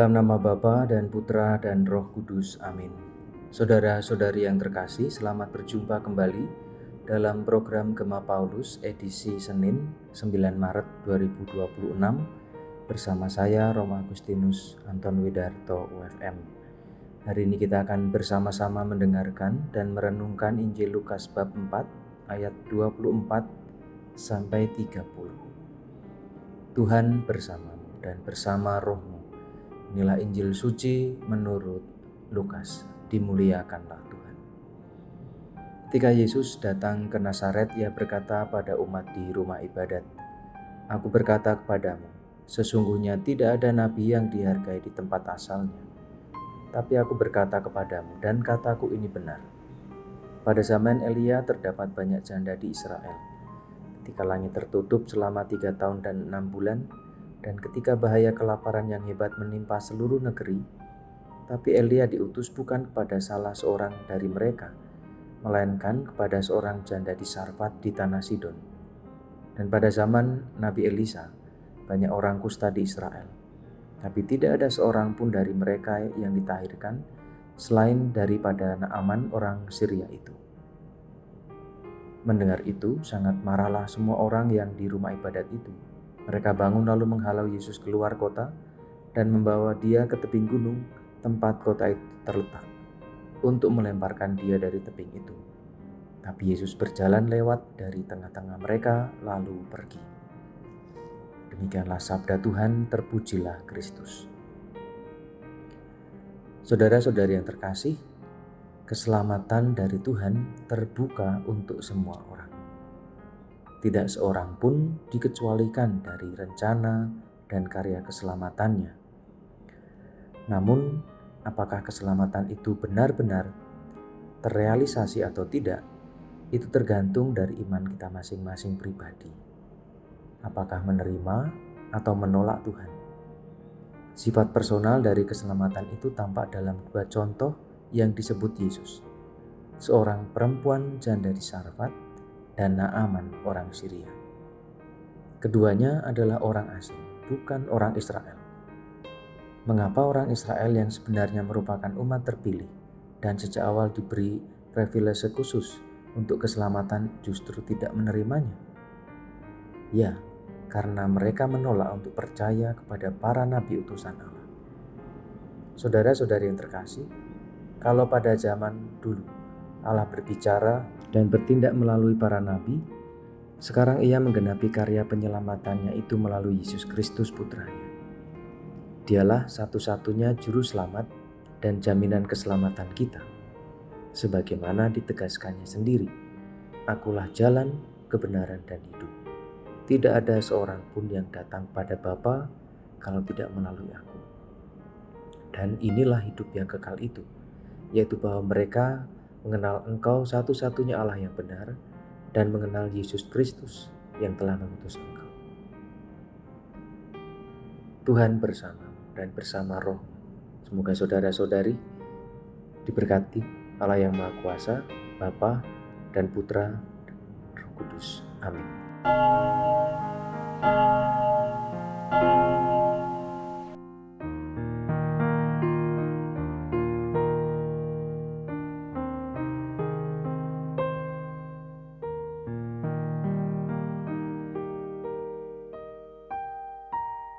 Dalam nama Bapa dan Putra dan Roh Kudus, amin. Saudara-saudari yang terkasih, selamat berjumpa kembali dalam program Gema Paulus edisi Senin 9 Maret 2026 bersama saya Roma Agustinus Anton Widarto UFM. Hari ini kita akan bersama-sama mendengarkan dan merenungkan Injil Lukas bab 4 ayat 24 sampai 30. Tuhan bersamamu dan bersama rohmu. Inilah Injil suci menurut Lukas. Dimuliakanlah Tuhan. Ketika Yesus datang ke Nazaret, ia berkata pada umat di rumah ibadat, "Aku berkata kepadamu, sesungguhnya tidak ada nabi yang dihargai di tempat asalnya. Tapi aku berkata kepadamu, dan kataku ini benar. Pada zaman Elia terdapat banyak janda di Israel. Ketika langit tertutup selama 3 tahun dan 6 bulan, dan ketika bahaya kelaparan yang hebat menimpa seluruh negeri, tapi Elia diutus bukan kepada salah seorang dari mereka, melainkan kepada seorang janda di Sarfat di tanah Sidon. Dan pada zaman Nabi Elisa, banyak orang kusta di Israel, tapi tidak ada seorang pun dari mereka yang ditahirkan, selain daripada Naaman orang Syria itu." Mendengar itu, sangat marahlah semua orang yang di rumah ibadat itu. Mereka bangun lalu menghalau Yesus keluar kota dan membawa dia ke tebing gunung tempat kota itu terletak untuk melemparkan dia dari tebing itu. Tapi Yesus berjalan lewat dari tengah-tengah mereka lalu pergi. Demikianlah sabda Tuhan, terpujilah Kristus. Saudara-saudari yang terkasih, keselamatan dari Tuhan terbuka untuk semua orang. Tidak seorang pun dikecualikan dari rencana dan karya keselamatannya. Namun, apakah keselamatan itu benar-benar terrealisasi atau tidak, itu tergantung dari iman kita masing-masing pribadi. Apakah menerima atau menolak Tuhan? Sifat personal dari keselamatan itu tampak dalam 2 contoh yang disebut Yesus. Seorang perempuan janda di Sarfat dan Naaman orang Syria. Keduanya adalah orang asing, bukan orang Israel. Mengapa orang Israel yang sebenarnya merupakan umat terpilih dan sejak awal diberi privilege khusus untuk keselamatan justru tidak menerimanya? Ya, karena mereka menolak untuk percaya kepada para nabi utusan Allah. Saudara-saudari yang terkasih, kalau pada zaman dulu Allah berbicara dan bertindak melalui para nabi, sekarang ia menggenapi karya penyelamatannya itu melalui Yesus Kristus putranya. Dialah satu-satunya juru selamat dan jaminan keselamatan kita. Sebagaimana ditegaskannya sendiri, "Akulah jalan, kebenaran dan hidup. Tidak ada seorang pun yang datang pada Bapa kalau tidak melalui aku." Dan inilah hidup yang kekal itu, yaitu bahwa mereka mengenal Engkau satu-satunya Allah yang benar dan mengenal Yesus Kristus yang telah mengutus Engkau. Tuhan bersama dan bersama roh. Semoga saudara-saudari diberkati Allah yang Maha Kuasa, Bapa dan Putra dan Roh Kudus. Amin.